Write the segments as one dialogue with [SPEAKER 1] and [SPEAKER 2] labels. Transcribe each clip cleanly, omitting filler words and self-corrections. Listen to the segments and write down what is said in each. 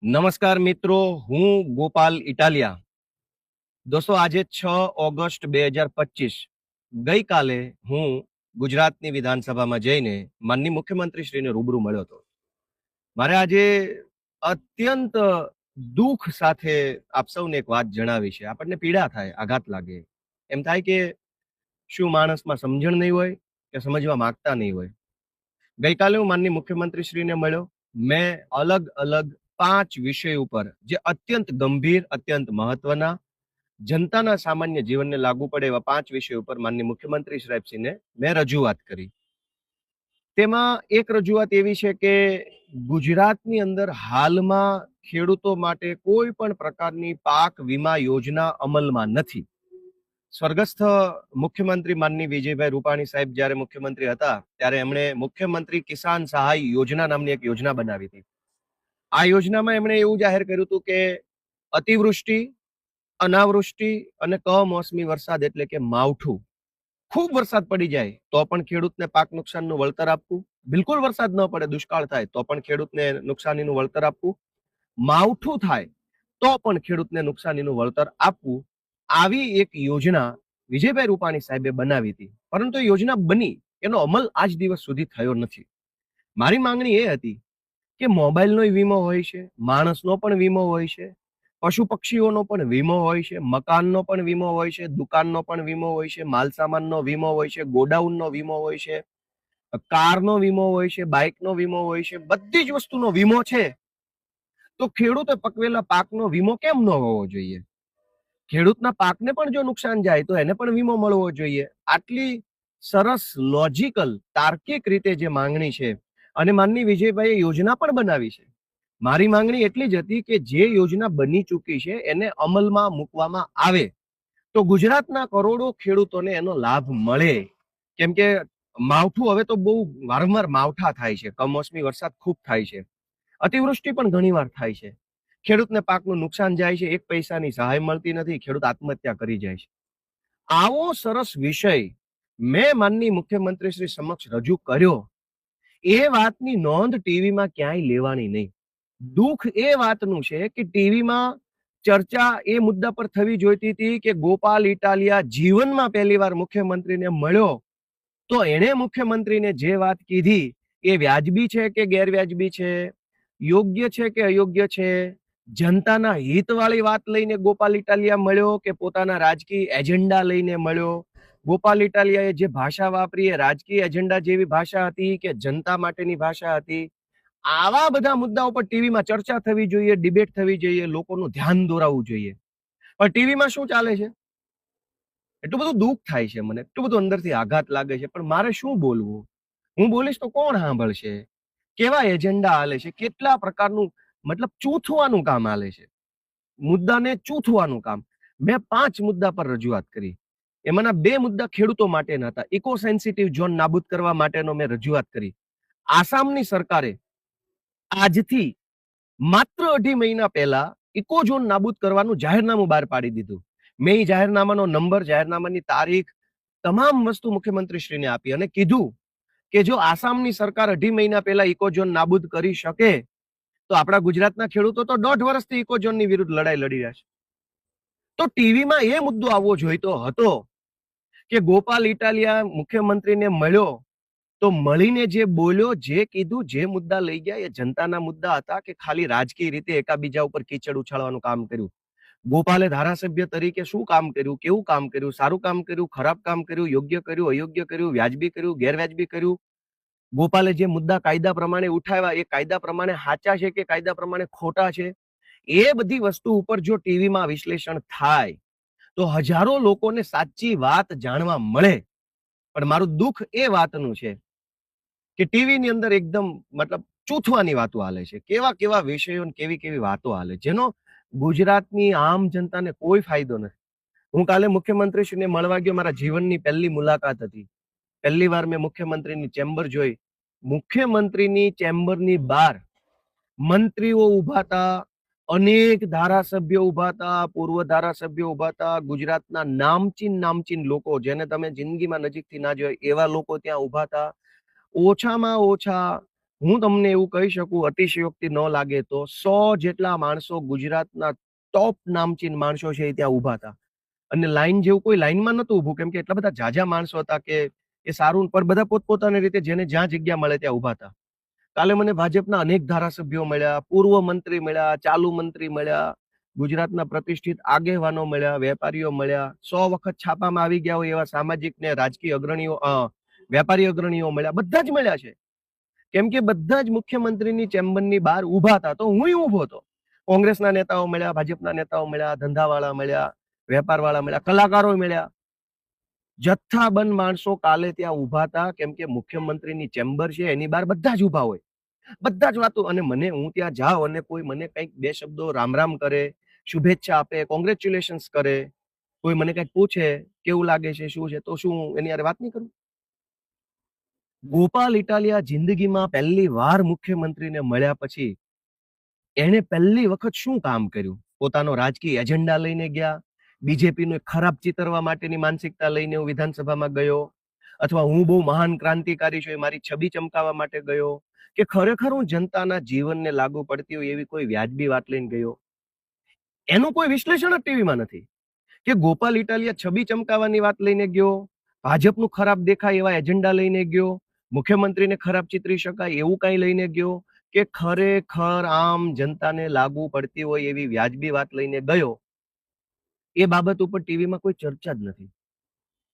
[SPEAKER 1] નમસ્કાર મિત્રો, હું ગોપાલ ઇટાલિયા. દોસ્તો, આજે 6 ઓગસ્ટ 2025 ગઈકાલે હું ગુજરાતની વિધાનસભામાં જઈને માનનીય મુખ્યમંત્રીશ્રીને રૂબરૂ મળ્યો હતો. મારે આજે અત્યંત દુઃખ સાથે આપ સૌને એક વાત જણાવી છે. આપણને પીડા થાય, આઘાત લાગે, એમ થાય કે શું માણસમાં સમજણ નહીં હોય કે સમજવા માંગતા નહીં હોય. ગઈકાલે હું માનનીય મુખ્યમંત્રીશ્રીને મળ્યો. મેં અલગ અલગ 5 વિષય ઉપર જે અત્યંત ગંભીર, અત્યંત મહત્વના, જનતાના સામાન્ય જીવનને લાગુ પડે એવા 5 વિષય ઉપર માનનીય મુખ્યમંત્રી સાહેબશ્રીને મેં રજૂઆત કરી. તેમાં એક રજૂઆત એવી છે કે ગુજરાતની અંદર હાલમાં ખેડૂતો માટે કોઈ પણ પ્રકારની પાક વીમા યોજના અમલમાં નથી. સ્વર્ગસ્થ મુખ્યમંત્રી માનનીય વિજયભાઈ રૂપાણી સાહેબ જ્યારે મુખ્યમંત્રી હતા ત્યારે એમણે મુખ્યમંત્રી કિસાન સહાય યોજના નામની એક યોજના બનાવી હતી. આ યોજનામાં એમણે એવું જાહેર કર્યું હતું કે અતિવૃષ્ટિ, અનાવૃષ્ટિ અને કમોસમી વરસાદ એટલે કે માવઠું, ખૂબ વરસાદ પડી જાય તો પણ ખેડૂતને પાક નુકસાનનું વળતર આપવું, બિલકુલ વરસાદ ન પડે, દુષ્કાળ થાય તો પણ ખેડૂતને નુકસાનીનું વળતર આપવું, માવઠું થાય તો પણ ખેડૂતને નુકસાનીનું વળતર આપવું. આવી એક યોજના વિજયભાઈ રૂપાણી સાહેબે બનાવી હતી, પરંતુ યોજના બની, એનો અમલ આજ દિવસ સુધી થયો નથી. મારી માંગણી એ હતી કે મોબાઈલનો વીમો હોય છે, માણસનો પણ વીમો હોય છે, પશુ પક્ષીઓનો પણ વીમો હોય છે, મકાનનો પણ વીમો હોય છે, દુકાનનો પણ વીમો હોય છે, માલસામાનનો વીમો હોય છે, ગોડાઉનનો વીમો હોય છે, કારનો વીમો હોય છે, બાઇકનો વીમો હોય છે, બધી જ વસ્તુનો વીમો છે. તો ખેડૂતે પકવેલા પાકનો વીમો કેમ ન હોવો જોઈએ? ખેડૂતના પાકને પણ જો નુકસાન જાય તો એને પણ વીમો મળવો જોઈએ. આટલી સરસ લોજિકલ, તાર્કિક રીતે જે માંગણી છે, અને માનનીય વિજયભાઈએ યોજના પણ બનાવી છે. મારી માંગણી એટલી જ હતી કે જે યોજના બની ચૂકી છે એને અમલમાં મૂકવામાં આવે તો ગુજરાતના કરોડો ખેડૂતોને એનો લાભ મળે. કેમ કે માવઠું હવે તો બહુ વારંવાર માવઠા થાય છે, કમોસમી વરસાદ ખૂબ થાય છે, અતિવૃષ્ટિ પણ ઘણીવાર થાય છે. ખેડૂતને પાકનું નુકસાન જાય છે, 1 પૈસાની સહાય મળતી નથી, ખેડૂત આત્મહત્યા કરી જાય છે. આવો સરસ વિષય મેં માનનીય મુખ્યમંત્રી શ્રી સમક્ષ રજૂ કર્યો. એ વાતની નોંધ ટીવીમાં ક્યાંય લેવાની નહીં. દુઃખ એ વાતનું છે કે ટીવીમાં ચર્ચા એ મુદ્દા પર થવી જોઈતી હતી કે ગોપાલ ઇટાલિયા જીવનમાં પહેલી વાર મુખ્યમંત્રીને મળ્યો તો એણે મુખ્યમંત્રીને જે વાત કીધી એ વ્યાજબી છે કે ગેરવ્યાજબી છે, યોગ્ય છે કે અયોગ્ય છે, જનતાના હિતવાળી વાત લઈને ગોપાલ ઇટાલિયા મળ્યો કે પોતાના રાજકીય એજન્ડા લઈને મળ્યો. ગોપાલ ઇટાલિયાએ જે ભાષા વાપરી એ રાજકીય એજન્ડા જેવી ભાષા હતી કે જનતા માટેની ભાષા હતી? આવા બધા મુદ્દાઓ પર ટીવીમાં ચર્ચા થવી જોઈએ, ડિબેટ થવી જોઈએ, લોકોનું ધ્યાન દોરાવવું જોઈએ. પણ ટીવીમાં શું ચાલે છે? એટલું બધું દુઃખ થાય છે મને, એટલું બધું અંદરથી આઘાત લાગે છે, પણ મારે શું બોલવું? હું બોલીશ તો કોણ સાંભળશે? કેવા એજન્ડા હાલે છે? કેટલા પ્રકારનું, મતલબ ચૂથવાનું કામ હાલે છે, મુદ્દાને ચૂથવાનું કામ. મેં 5 મુદ્દા પર રજૂઆત કરી. એમાંના 2 મુદ્દા ખેડૂતો માટેના હતા. ઇકો સેન્સિટિવ ઝોન નાબૂદ કરવા માટેનો મેં રજૂઆત કરી. આસામની સરકારે આજથી માત્ર 2.5 મહિના પહેલા ઇકો ઝોન નાબૂદ કરવાનું જાહેરનામું બહાર પાડી દીધું. મેં જાહેરનામાનો નંબર, જાહેરનામાની તારીખ, તમામ વસ્તુ મુખ્યમંત્રીશ્રીને આપી અને કીધું કે જો આસામની સરકાર 2.5 મહિના પહેલા ઇકો ઝોન નાબૂદ કરી શકે તો આપણા ગુજરાતના ખેડૂતો તો 1.5 વર્ષથી ઇકો ઝોનની વિરુદ્ધ લડાઈ લડી રહ્યા છે. તો ટીવીમાં એ મુદ્દો આવવો જોઈતો હતો કે ગોપાલ ઇટાલિયા મુખ્યમંત્રીને મળ્યો તો મળીને જે બોલ્યો, જે કીધું, જે મુદ્દા લઈ ગયા એ જનતાના મુદ્દા હતા કે ખાલી રાજકીય રીતે એકાબીજા ઉપર કીચડ ઉછાળવાનું કામ કર્યું? ગોપાલે ધારાસભ્ય તરીકે શું કામ કર્યું, કેવું કામ કર્યું, સારું કામ કર્યું, ખરાબ કામ કર્યું, યોગ્ય કર્યું, અયોગ્ય કર્યું, વ્યાજબી કર્યું, ગેરવ્યાજબી કર્યું? ગોપાલે જે મુદ્દા કાયદા પ્રમાણે ઉઠાવ્યા એ કાયદા પ્રમાણે સાચા છે કે કાયદા પ્રમાણે ખોટા છે? એ બધી વસ્તુ ઉપર જો ટીવીમાં વિશ્લેષણ થાય તો હજારો લોકોને સાચી વાત જાણવા મળે. પણ મારું દુઃખ એ વાતનું છે કે ટીવીની અંદર એકદમ, મતલબ ચૂથવાની વાતો હાલે છે, કેવા કેવા વિષયો, કેવી કેવી વાતો હાલે, જેનો ગુજરાતની આમ જનતાને કોઈ ફાયદો નથી. હું કાલે મુખ્યમંત્રીશ્રીને મળવા ગયો, મારા જીવનની પહેલી મુલાકાત હતી. પહેલી વાર મેં મુખ્યમંત્રીની ચેમ્બર જોઈ. મુખ્યમંત્રીની ચેમ્બરની બહાર મંત્રીઓ ઉભા હતા, અનેક ધારાસભ્યો ઉભા હતા, પૂર્વ ધારાસભ્યો ઉભા હતા, ગુજરાતના નામચીન લોકો જેને તમે જિંદગીમાં નજીકથી ના જોયા એવા લોકો ત્યાં ઉભા હતા. ઓછામાં ઓછા હું તમને એવું કહી શકું, અતિશયોક્તિ ન લાગે તો 100 જેટલા માણસો, ગુજરાતના ટોપ નામચીન માણસો છે, એ ત્યાં ઊભા હતા. અને લાઈન જેવું કોઈ લાઈનમાં નતું ઊભું, કેમ કે એટલા બધા ઝાઝા માણસો હતા કે એ સારું, પણ બધા પોતપોતાની રીતે જેને જ્યાં જગ્યા મળે ત્યાં ઊભા હતા. કાલે મને ભાજપના અનેક ધારાસભ્યો મળ્યા, પૂર્વ મંત્રી મળ્યા, ચાલુ મંત્રી મળ્યા, ગુજરાતના પ્રતિષ્ઠિત આગેવાનો મળ્યા, વેપારીઓ મળ્યા, 100 વખત છાપામાં આવી ગયા હોય એવા સામાજિક ને રાજકીય અગ્રણીઓ, વેપારી અગ્રણીઓ મળ્યા, બધા જ મળ્યા છે. કેમ કે બધા જ મુખ્યમંત્રીની ચેમ્બરની બહાર ઊભા હતા, તો હું ઊભો હતો. કોંગ્રેસના નેતાઓ મળ્યા, ભાજપના નેતાઓ મળ્યા, ધંધાવાળા મળ્યા, વેપારવાળા મળ્યા, કલાકારો મળ્યા, જથ્થાબંધ માણસો કાલે ત્યાં ઊભા હતા. કેમ કે મુખ્યમંત્રીની ચેમ્બર છે, એની બહાર બધા જ ઊભા હોય, બધા જ વાતો. અને મને, હું ત્યાં જાઉં અને કોઈ મને કંઈક બે શબ્દો રામ રામ કરે, શુભેચ્છા આપે, કોંગ્રેચ્યુલેશન્સ કરે, કોઈ મને કંઈક પૂછે કેવું લાગે છે, શું છે, તો શું એની યાર વાત નહીં કરું? ગોપાલ ઇટાલિયા જિંદગીમાં પહેલી વાર મુખ્યમંત્રીને મળ્યા પછી એણે પહેલી વખત શું કામ કર્યું? પોતાનો રાજકીય એજન્ડા લઈને ગયા, બીજેપીનું ખરાબ ચિતરવા માટેની માનસિકતા લઈને હું વિધાનસભામાં ગયો, અથવા હું બહુ મહાન ક્રાંતિકારી છું એ મારી છબી ચમકાવવા માટે ગયો, કે ખરેખર હું જનતાના જીવનને લાગુ પડતી હોય એવી કોઈ વ્યાજબી વાત લઈને ગયો? એનું કોઈ વિશ્લેષણ જ ટીવીમાં નથી. કે ગોપાલ ઇટાલિયા છબી ચમકાવવાની વાત લઈને ગયો, ભાજપનું ખરાબ દેખાય એવા એજન્ડા લઈને ગયો, મુખ્યમંત્રીને ખરાબ ચિતરી શકાય એવું કઈ લઈને ગયો, કે ખરેખર આમ જનતાને લાગુ પડતી હોય એવી વ્યાજબી વાત લઈને ગયો? એ બાબત ઉપર ટીવીમાં કોઈ ચર્ચા જ નથી.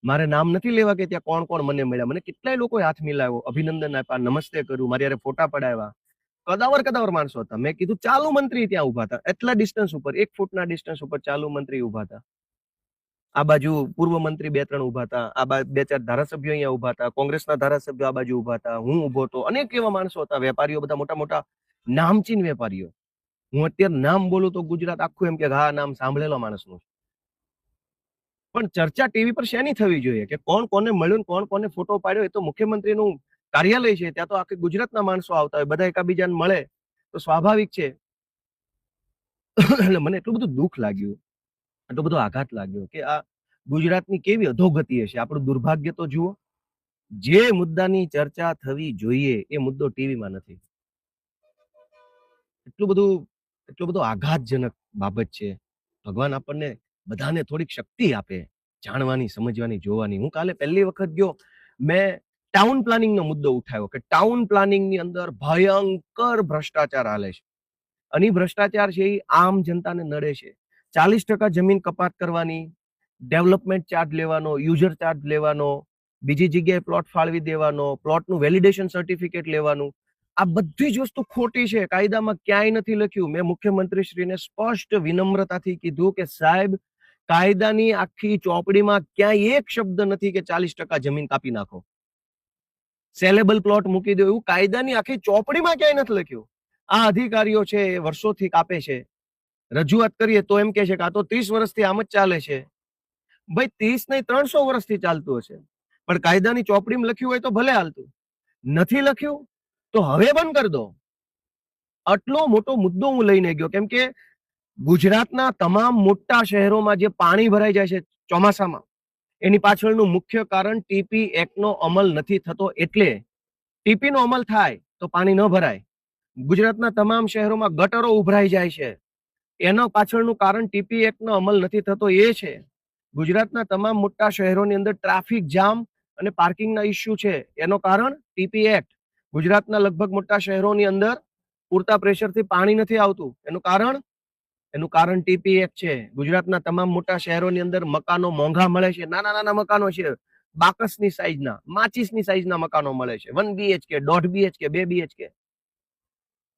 [SPEAKER 1] મારે નામ નથી લેવા કે ત્યાં કોણ કોણ મને મળ્યા, મને કેટલાય લોકોએ હાથ મિલાવ્યો, અભિનંદન આપ્યા, નમસ્તે કર્યું, મારી યારે ફોટા પડાવ્યા, કદાવર માણસો હતા. મેં કીધું ચાલુ મંત્રી ત્યાં ઉભા હતા, એટલા ડિસ્ટન્સ ઉપર, 1 ફૂટના ડિસ્ટન્સ ઉપર ચાલુ મંત્રી ઉભા હતા. આ બાજુ પૂર્વ મંત્રી 2-3 ઉભા હતા, આ 2-4 ધારાસભ્યો અહીંયા ઉભા હતા, કોંગ્રેસના ધારાસભ્યો આ બાજુ ઉભા હતા, હું ઉભો હતો, અનેક એવા માણસો હતા, વેપારીઓ, બધા મોટા મોટા નામચીન વેપારીઓ. હું અત્યારે નામ બોલું તો ગુજરાત આખું એમ કે હા, નામ સાંભળેલો માણસનું. પણ ચર્ચા ટીવી પર શેની થવી જોઈએ? કે કોણ કોને મળ્યું, કોણ કોને ફોટો પાડ્યો? એ તો મુખ્યમંત્રીનું કાર્યાલય છે, ત્યાં તો આખી ગુજરાતના માણસો આવતા હોય, બધા એકાબીજાને મળે તો સ્વાભાવિક છે. એટલે મને એટલું બધું દુઃખ લાગ્યું, એટલો બધો આઘાત લાગ્યો કે આ ગુજરાતની કેવી અધોગતિ હશે. આપણું દુર્ભાગ્ય તો જુઓ, જે મુદ્દાની ચર્ચા થવી જોઈએ એ મુદ્દો ટીવીમાં નથી. એટલું બધું આઘાતજનક બાબત છે. ભગવાન આપણને બધાને થોડીક શક્તિ આપે, જાણવાની, સમજવાની, જોવાની. હું કાલે પહેલી વખત ગયો, મેં ટાઉન પ્લાનિંગનો મુદ્દો ઉઠાવ્યો કે ટાઉન પ્લાનિંગની અંદર ભયંકર ભ્રષ્ટાચાર હાલે છે. અને ભ્રષ્ટાચાર છે એ આમ જનતાને નડે છે. 40% જમીન કપાત કરવાની, ડેવલપમેન્ટ ચાર્જ લેવાનો, યુઝર ચાર્જ લેવાનો, બીજી જગ્યાએ પ્લોટ ફાળવી દેવાનો, પ્લોટનું વેલિડેશન સર્ટિફિકેટ લેવાનું, આ બધી જ વસ્તુ ખોટી છે. કાયદામાં ક્યાંય નથી લખ્યું. મેં મુખ્યમંત્રીશ્રીને સ્પષ્ટ વિનમ્રતાથી કીધું કે સાહેબ, કાયદાની આખી ચોપડીમાં ક્યાંય એક શબ્દ નથી કે 40% જમીન કાપી નાખો, સેલેબલ પ્લોટ મૂકી દો, એવું કાયદાની આખી ચોપડીમાં ક્યાંય નથી લખ્યું. આ અધિકારીઓ છે એ વર્ષોથી કાપે છે. રજૂઆત કરીએ તો એમ કે છે કે આ તો 30 વર્ષથી આમ જ ચાલે છે. ભાઈ 30 નહીં, 300 વર્ષથી ચાલતું હશે, પણ કાયદાની ચોપડીમાં લખ્યું હોય તો ભલે હાલતું, નથી લખ્યું તો હવે બંધ કરી દો. આટલો મોટો મુદ્દો હું લઈને ગયો, કેમ કે ગુજરાતના તમામ મોટા શહેરોમાં જે પાણી ભરાઈ જાય છે ચોમાસામાં, એની પાછળનું મુખ્ય કારણ ટીપી એક્ટનો અમલ નથી થતો. એટલે ટીપીનો અમલ થાય તો પાણી ન ભરાય. ગુજરાતના તમામ શહેરોમાં ગટરો ઉભરાઈ જાય છે, એના પાછળનું કારણ ટીપી એક્ટનો અમલ નથી થતો એ છે. ગુજરાતના તમામ મોટા શહેરોની અંદર ટ્રાફિક જામ અને પાર્કિંગના ઇસ્યુ છે, એનો કારણ ટીપી એક્ટ. ગુજરાતના લગભગ મોટા શહેરોની અંદર પૂરતા પ્રેશરથી પાણી નથી આવતું, એનું કારણ ટીપી એક્ટ છે. ગુજરાતના તમામ મોટા શહેરોની અંદર મકાનો મોંઘા મળે છે, નાના નાના મકાનો છે, બાકસની સાઈઝના, માચીસની સાઈઝના મકાનો મળે છે, 1 BHK, 1.5 BHK, 2 BHK,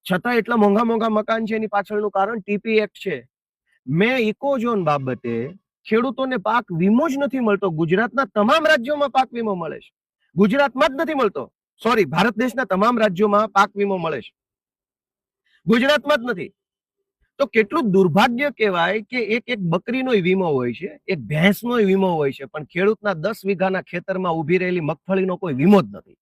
[SPEAKER 1] છતાં એટલા મોંઘા મોંઘા મકાન છે. એની પાછળનું કારણ ટીપી એક્ટ છે. મેં ઇકોઝોન બાબતે ખેડૂતોને પાક વીમો જ નથી મળતો. ગુજરાતના તમામ રાજ્યોમાં પાક વીમો મળે છે, ગુજરાતમાં જ નથી મળતો. સોરી, ભારત દેશના તમામ રાજ્યોમાં પાક વીમો મળે છે, ગુજરાતમાં જ નથી. તો કેટલું દુર્ભાગ્ય કહેવાય કે એક બકરીનો વીમો હોય છે, એક ભેંસનો વીમો હોય છે, પણ ખેડૂતના 10 વીઘાના ખેતરમાં ઉભી રહેલી મગફળીનો કોઈ વીમો જ નથી.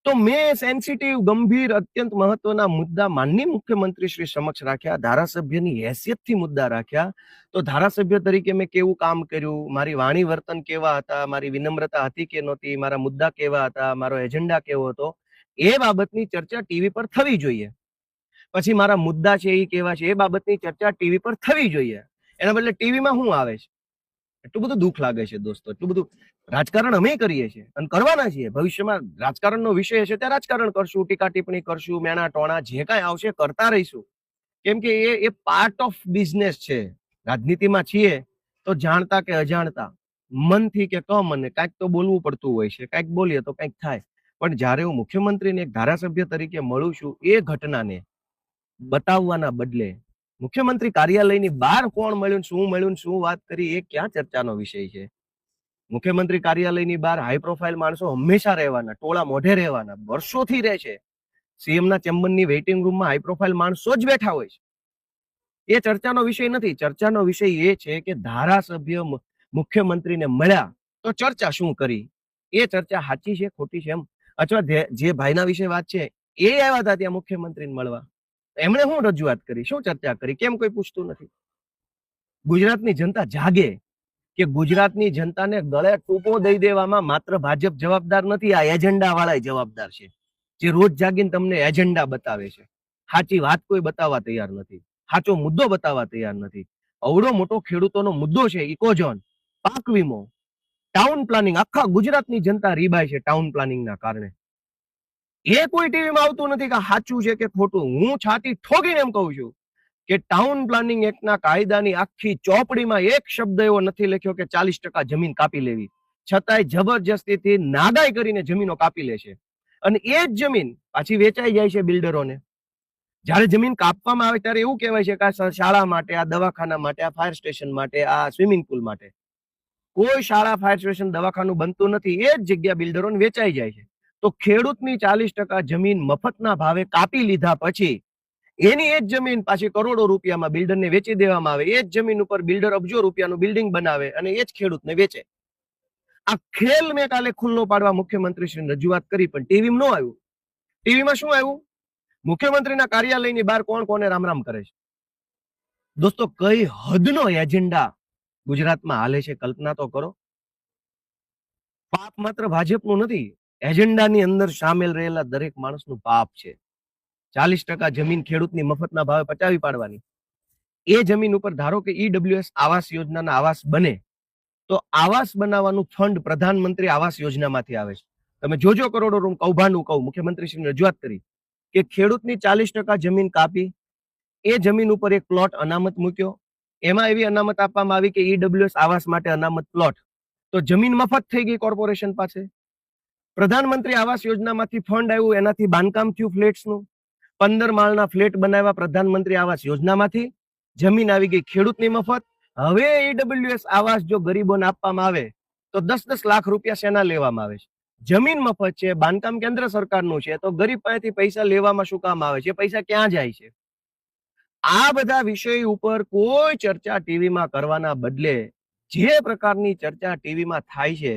[SPEAKER 1] તો મેં સેન્સિટિવ, ગંભીર, અત્યંત મહત્વના મુદ્દા માનનીય મુખ્યમંત્રી શ્રી સમક્ષ રાખ્યા, ધારાસભ્યની હેસિયતથી મુદ્દા રાખ્યા. તો ધારાસભ્ય તરીકે મેં કેવું કામ કર્યું, મારી વાણી વર્તન કેવા હતા, મારી વિનમ્રતા હતી કે નહોતી, મારા મુદ્દા કેવા હતા, મારો એજન્ડા કેવો હતો, એ બાબતની ચર્ચા ટીવી પર થવી જોઈએ. પછી મારા મુદ્દા છે એ કેવા છે એ બાબતની ચર્ચા ટીવી પર થવી જોઈએ. એના બદલે ટીવીમાં શું આવે છે? એટલું બધું દુઃખ લાગે છે દોસ્તો, એટલું બધું. રાજકારણ અમે કરીએ છીએ અને કરવાના છીએ. ભવિષ્યમાં રાજકારણનો વિષય હશે ત્યાં રાજકારણ કરશું, ટીકા ટિપ્પણી કરશું, મેણા ટોણા જે કાંઈ આવશે કરતા રહીશું. કેમ કે એ પાર્ટ ઓફ બિઝનેસ છે. રાજનીતિમાં છીએ તો જાણતા કે અજાણતા, મનથી કે કમને કાંઈક તો બોલવું પડતું હોય છે. કાંઈક બોલીએ તો કાંઈક થાય. પણ જ્યારે હું મુખ્યમંત્રીને એક ધારાસભ્ય તરીકે મળું છું, એ ઘટનાને બતાવવાના બદલે મુખ્યમંત્રી કાર્યાલયની બહાર કોણ મળ્યું, શું વાત કરી, એ ક્યાં ચર્ચાનો વિષય છે? મુખ્યમંત્રી કાર્યાલયની બહાર હાઈ પ્રોફાઇલ માણસો હંમેશા રહેવાના, ટોળા મોઢે રહેવાના, વર્ષોથી રહે છે. સીએમના ચેમ્બરની વેઇટિંગ રૂમમાં હાઈ પ્રોફાઇલ માણસો જ બેઠા હોય છે. એ ચર્ચાનો વિષય નથી. ચર્ચાનો વિષય એ છે કે ધારાસભ્ય મુખ્યમંત્રીને મળ્યા તો ચર્ચા શું કરી, એ ચર્ચા સાચી છે ખોટી છે એમ. અથવા જે ભાઈના વિશે વાત છે એ આવ્યા હતા ત્યાં મુખ્યમંત્રીને મળવા, એમણે શું રજૂઆત કરી, શું ચર્ચા કરી, કેમ કોઈ પૂછતું નથી? ગુજરાતની જનતા જાગે કે ગુજરાતની જનતાને ગળે ટૂંપો દઈ દેવામાં માત્ર ભાજપ જવાબદાર નથી, આ એજન્ડા વાળા જવાબદાર છે. જે રોજ જાગીને તમને એજન્ડા બતાવે છે, સાચી વાત કોઈ બતાવવા તૈયાર નથી, સાચો મુદ્દો બતાવવા તૈયાર નથી. અવડો મોટો ખેડૂતોનો મુદ્દો છે, ઇકોઝોન, પાક વીમો, ટાઉન પ્લાનિંગ, આખા ગુજરાતની જનતા રીબાય છે ટાઉન પ્લાનિંગના કારણે. એ કોઈ ટીવીમાં આવતું નથી કે સાચું છે કે ખોટું. હું છાતી ઠોકીને એમ કહું છું કે ટાઉન પ્લાનિંગ એક્ટના કાયદાની આખી ચોપડીમાં એક શબ્દ એવો નથી લખ્યો કે 40% જમીન કાપી લેવી, છતાંય જબરજસ્તીથી નાગાઈ કરીને જમીનો કાપી લે છે. અને એ જ જમીન પાછી વેચાઈ જાય છે બિલ્ડરોને. જ્યારે જમીન કાપવામાં આવે ત્યારે એવું કહેવાય છે કે આ શાળા માટે, આ દવાખાના માટે, આ ફાયર સ્ટેશન માટે, આ સ્વિમિંગ પુલ માટે. કોઈ શાળા, ફાયર સ્ટેશન, દવાખાનું બનતું નથી. એ જ જગ્યા બિલ્ડરોને વેચાઈ જાય છે. તો ખેડૂતની 40% જમીન મફતના ભાવે કાપી લીધા પછી એની એ જ જમીન પાછી કરોડો રૂપિયામાં બિલ્ડરને વેચી દેવામાં આવે. એ જ જમીન ઉપર બિલ્ડર અબજો રૂપિયાનું બિલ્ડિંગ બનાવે અને એ જ ખેડૂતને વેચે. આ ખેલ મેં કાલે ખુલ્લો પાડવા મુખ્યમંત્રીશ્રીને રજૂઆત કરી, પણ ટીવીમાં ન આવ્યું. ટીવીમાં શું આવ્યું? મુખ્યમંત્રીના કાર્યાલયની બહાર કોણ કોને રામ રામ કરે છે. દોસ્તો, કઈ હદનો એજન્ડા ગુજરાતમાં હાલે છે, કલ્પના તો કરો. પાપ માત્ર ભાજપનું નથી, એજન્ડાની અંદર સામેલ રહેલા દરેક માણસનું પાપ છે. 40% જમીન ખેડૂતની મફતના ભાવે પચાવી પાડવાની. એ જમીન ઉપર ધારો કે ઈડબ્લ્યુએસ આવાસ યોજનાના આવાસ બને તો આવાસ બનાવવાનું ફંડ પ્રધાનમંત્રી આવાસ યોજનામાંથી આવે છે. તમે જોજો, કરોડો રૂમ કૌભાંડ કહું. મુખ્યમંત્રીશ્રીને રજૂઆત કરી કે ખેડૂતની 40% જમીન કાપી, એ જમીન ઉપર એક પ્લોટ અનામત મૂક્યો. એમાં એવી અનામત આપવામાં આવી કે ઈડબ્લ્યુએસ આવાસ માટે અનામત પ્લોટ, તો જમીન મફત થઈ ગઈ કોર્પોરેશન પાસે. પ્રધાનમંત્રી આવાસ યોજનામાંથી ફંડ આવ્યું, એનાથી બાંધકામ થયું ફ્લેટ્સનું. 15 માળના ફ્લેટ બનાવ્યા પ્રધાનમંત્રી આવાસ યોજનામાંથી. જમીન આવી ગઈ ખેડૂતની મફત. હવે ઈડબ્લ્યુએસ આવાસ જો ગરીબોને આપવામાં આવે તો 10-10 લાખ રૂપિયા શેના લેવામાં આવે છે? જમીન મફત છે, બાંધકામ કેન્દ્ર સરકારનું છે, તો ગરીબ પાસેથી પૈસા લેવામાં શું કામ આવે છે? પૈસા ક્યાં જાય છે? આ બધા વિષય ઉપર કોઈ ચર્ચા ટીવીમાં કરવાના બદલે જે પ્રકારની ચર્ચા ટીવીમાં થાય છે,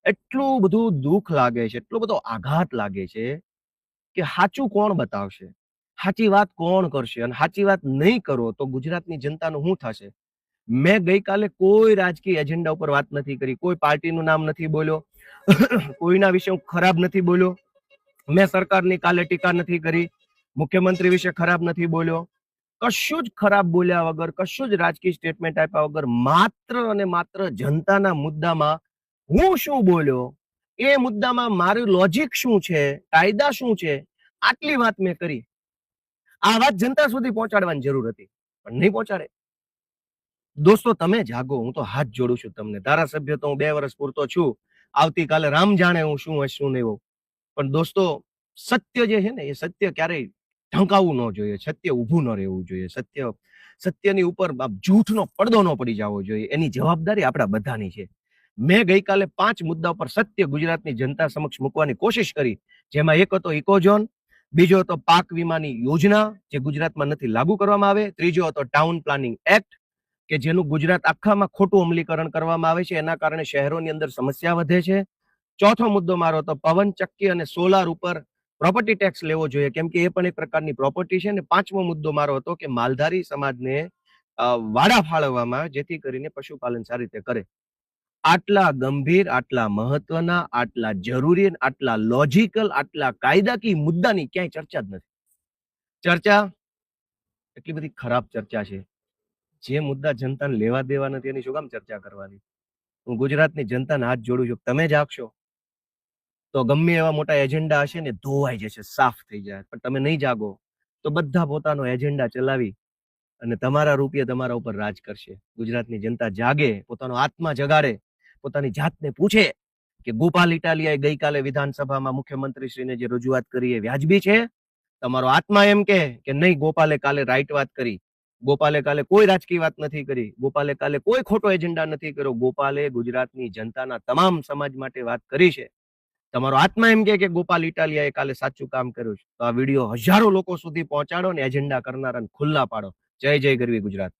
[SPEAKER 1] એટલું બધું દુઃખ લાગે છે, એટલો બધો આઘાત લાગે છે કે સાચું કોણ બતાવશે, સાચી વાત કોણ કરશે? અને સાચી વાત નહીં કરો તો ગુજરાતની જનતાનું શું થશે? મેં ગઈકાલે કોઈ રાજકીય એજન્ડા ઉપર વાત નથી કરી, કોઈ પાર્ટીનું નામ નથી બોલ્યો, કોઈના વિશે હું ખરાબ નથી બોલ્યો. મેં સરકારની કાલે ટીકા નથી કરી, મુખ્યમંત્રી વિશે ખરાબ નથી બોલ્યો. કશું જ ખરાબ બોલ્યા વગર, કશું જ રાજકીય સ્ટેટમેન્ટ આપ્યા વગર, માત્ર અને માત્ર જનતાના મુદ્દામાં હું શું બોલ્યો, એ મુદ્દામાં મારું લોજિક શું છે, કાયદા શું છે, આટલી વાત મેં કરી. આ વાત જનતા સુધી પહોંચાડવાની જરૂર હતી, પણ નહીં પહોંચાડે. દોસ્તો, તમે જાગો, હું તો હાથ જોડું છું તમને. ધારાસભ્ય તો હું 2 વર્ષ પૂરતો છું, આવતીકાલે રામ જાણે હું શું હશ શું નહીં હોઉં. પણ દોસ્તો, સત્ય જે છે ને, એ સત્ય ક્યારેય ઢંકાવવું ન જોઈએ, સત્ય ઊભું ન રહેવું જોઈએ, સત્યની ઉપર જૂઠનો પડદો ન પડી જવો જોઈએ. એની જવાબદારી આપણા બધાની છે. મેં ગઈકાલે 5 મુદ્દા પર સત્ય ગુજરાતની જનતા સમક્ષ મૂકવાની કોશિશ કરી, જેમાં એક હતો ઇકોઝોન, બીજો હતો પાક વીમાની યોજના જે ગુજરાતમાં નથી લાગુ કરવામાં આવે, ત્રીજો હતો ટાઉન પ્લાનિંગ એક્ટ કે જેનું ગુજરાત આખામાં ખોટું અમલીકરણ કરવામાં આવે છે, એના કારણે શહેરોની અંદર સમસ્યા વધે છે. ચોથો મુદ્દો મારો હતો પવન ચક્કી અને સોલાર ઉપર પ્રોપર્ટી ટેક્સ લેવો જોઈએ, કેમ કે એ પણ એક પ્રકારની પ્રોપર્ટી છે. અને 5મો મુદ્દો મારો હતો કે માલધારી સમાજને વાડા ફાળવવામાં આવે જેથી કરીને પશુપાલન સારી રીતે કરે. આટલા ગંભીર, આટલા મહત્વના, આટલા જરૂરી, આટલા લોજિકલ, આટલા કાયદાકીય મુદ્દાની ક્યાંય ચર્ચા જ નથી. ચર્ચા એટલી બધી ખરાબ ચર્ચા છે. જે મુદ્દા જનતાને લેવા દેવા નથી એની શું કામ ચર્ચા કરવાની? હું ગુજરાતની જનતાને હાથ જોડું છું, તમે જાગશો તો ગમે એવા મોટા એજન્ડા હશે ને ધોવાઈ જશે, સાફ થઈ જાય. પણ તમે નહીં જાગો તો બધા પોતાનો એજન્ડા ચલાવી અને તમારા રૂપિયા તમારા ઉપર રાજ કરશે. ગુજરાતની જનતા જાગે, પોતાનો આત્મા જગાડે, પોતાની જાતને પૂછે કે ગોપાલ ઇટાલિયાએ ગઈકાલે વિધાનસભામાં મુખ્યમંત્રીશ્રીને જે રજૂઆત કરી એ વ્યાજબી છે? તમારો આત્મા એમ કે નહીં, ગોપાલે કાલે રાઈટ વાત કરી, ગોપાલે કાલે કોઈ રાજકીય વાત નથી કરી, ગોપાલે કાલે કોઈ ખોટો એજન્ડા નથી કર્યો, ગોપાલે ગુજરાતની જનતાના તમામ સમાજ માટે વાત કરી છે. તમારો આત્મા એમ કે ગોપાલ ઇટાલિયાએ કાલે સાચું કામ કર્યું છે, તો આ વિડીયો હજારો લોકો સુધી પહોંચાડો ને એજન્ડા કરનારાને ખુલ્લા પાડો. જય જય ગરવી ગુજરાત.